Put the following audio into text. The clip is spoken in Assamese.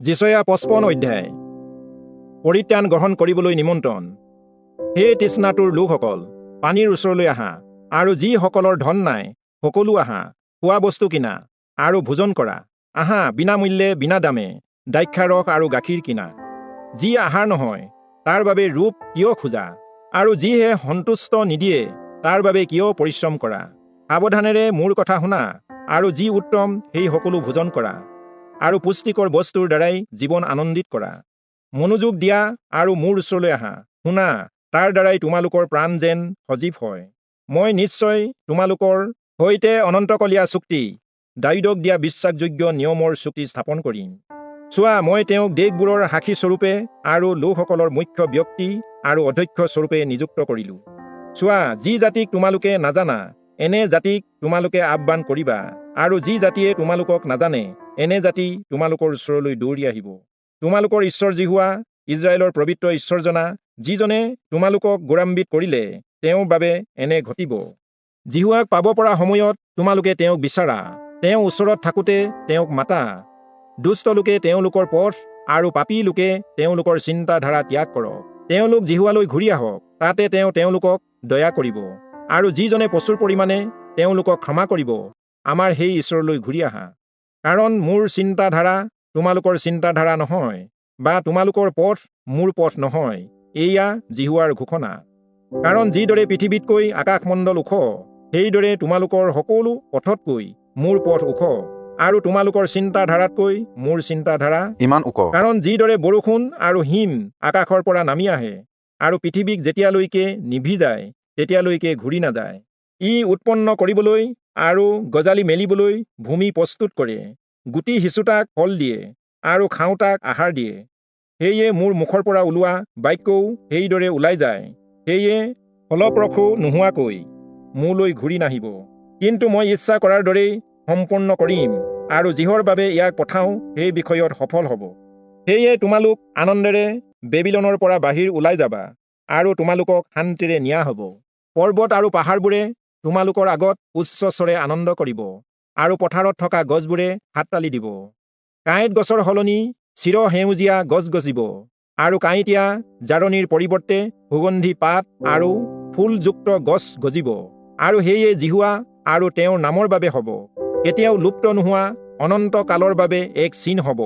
যিচয়া 55 অধ্যায় পৰিত্ৰাণ গ্ৰহণ কৰিবলৈ নিমন্ত্ৰণ। হে তৃষ্ণাতুৰ লোকসকল, পানীৰ ওচৰলৈ আহা, আৰু যিসকলৰ ধন নাই সকলো আহা, খোৱা বস্তু কিনা আৰু ভোজন কৰা। আহা, বিনামূল্যে বিনা দামে দ্ৰাক্ষাৰস আৰু গাখীৰ কিনা। যি আহাৰ নহয় তাৰ বাবে ৰূপ কিয় খোজা, আৰু যিহে সন্তুষ্ট নিদিয়ে তাৰ বাবে কিয় পৰিশ্ৰম কৰা। সাৱধানেৰে মোৰ কথা শুনা, আৰু যি উত্তম সেই সকলো ভোজন কৰা, আৰু পুষ্টিকৰ বস্তুৰ দ্বাৰাই জীৱন আনন্দিত কৰা। মনোযোগ দিয়া আৰু মোৰ ওচৰলৈ আহা, শুনা, তাৰ দ্বাৰাই তোমালোকৰ প্ৰাণ যেন সজীৱ হয়। মই নিশ্চয় তোমালোকৰ সৈতে অনন্তকলীয়া চুক্তি, দাৱীদক দিয়া বিশ্বাসযোগ্য নিয়মৰ চুক্তি স্থাপন কৰিম। চোৱা, মই তেওঁক দেশবোৰৰ সাক্ষী স্বৰূপে আৰু লোকসকলৰ মুখ্য ব্যক্তি আৰু অধ্যক্ষ স্বৰূপে নিযুক্ত কৰিলোঁ। চোৱা, যি জাতিক তোমালোকে নাজানা এনে জাতিক তোমালোকে আহ্বান কৰিবা, আৰু যি জাতিয়ে তোমালোকক নাজানে এনে জাতি তোমালোকৰ ওচৰলৈ দৌৰি আহিব। তোমালোকৰ ঈশ্বৰ জিহুৱা, ইজৰাইলৰ পবিত্ৰ ঈশ্বৰজনা, যিজনে তোমালোকক গৌৰৱান্বিত কৰিলে, তেওঁৰ বাবে এনে ঘটিব। জিহুৱাক পাব পৰা সময়ত তোমালোকে তেওঁক বিচাৰা, তেওঁ ওচৰত থাকোঁতে তেওঁক মাতা। দুষ্ট লোকে তেওঁলোকৰ পথ আৰু পাপী লোকে তেওঁলোকৰ চিন্তাধাৰা ত্যাগ কৰক। তেওঁলোক জিহুৱালৈ ঘূৰি আহক, তাতে তেওঁ তেওঁলোকক দয়া কৰিব, আৰু যিজনে প্ৰচুৰ পৰিমাণে তেওঁলোকক ক্ষমা কৰিব, আমাৰ সেই ঈশ্বৰলৈ ঘূৰি আহা। কাৰণ মোৰ চিন্তাধাৰা তোমালোকৰ চিন্তাধাৰা নহয়, বা তোমালোকৰ পথ মোৰ পথ নহয়, এয়া জিহুৱাৰ ঘোষণা। কাৰণ যিদৰে পৃথিৱীতকৈ আকাশমণ্ডল ওখ, সেইদৰে তোমালোকৰ সকলো পথতকৈ মোৰ পথ ওখ, আৰু তোমালোকৰ চিন্তাধাৰাতকৈ মোৰ চিন্তাধাৰা ইমান ওখ। কাৰণ যিদৰে বৰষুণ আৰু হিম আকাশৰ পৰা নামি আহে আৰু পৃথিৱীক যেতিয়ালৈকে নিভিজায় তেতিয়ালৈকে ঘূৰি নাযায়, ই উৎপন্ন কৰিবলৈ আৰু গজালি মেলিবলৈ ভূমি প্ৰস্তুত কৰে, গুটি সিঁচোতাক ফল দিয়ে আৰু খাওঁতাক আহাৰ দিয়ে। সেয়ে মোৰ মুখৰ পৰা ওলোৱা বাক্যও সেইদৰে ওলাই যায়, সেয়ে ফলপ্ৰসূ নোহোৱাকৈ মোলৈ ঘূৰি নাহিব, কিন্তু মই ইচ্ছা কৰাৰ দৰেই সম্পূৰ্ণ কৰিম, আৰু যিহৰ বাবে ইয়াক পঠাওঁ সেই বিষয়ত সফল হ'ব। সেয়ে তোমালোক আনন্দেৰে বেবিলনৰ পৰা বাহিৰ ওলাই যাবা, আৰু তোমালোকক শান্তিৰে নিয়া হ'ব। পৰ্বত আৰু পাহাৰবোৰে তোমালোকৰ আগত উচ্চ স্বৰে আনন্দ কৰিব, আৰু পথাৰত থকা গছবোৰে হাততালি দিব। কাঁইট গছৰ সলনি চিৰ সেউজীয়া গছ গজিব, আৰু কাঁইটীয়া জাৰনীৰ পৰিৱৰ্তে সুগন্ধি পাত আৰু ফুলযুক্ত গছ গজিব। আৰু সেয়ে জিহুৱা আৰু তেওঁৰ নামৰ বাবে হ'ব, কেতিয়াও লুপ্ত নোহোৱা অনন্ত কালৰ বাবে এক চিন হ'ব।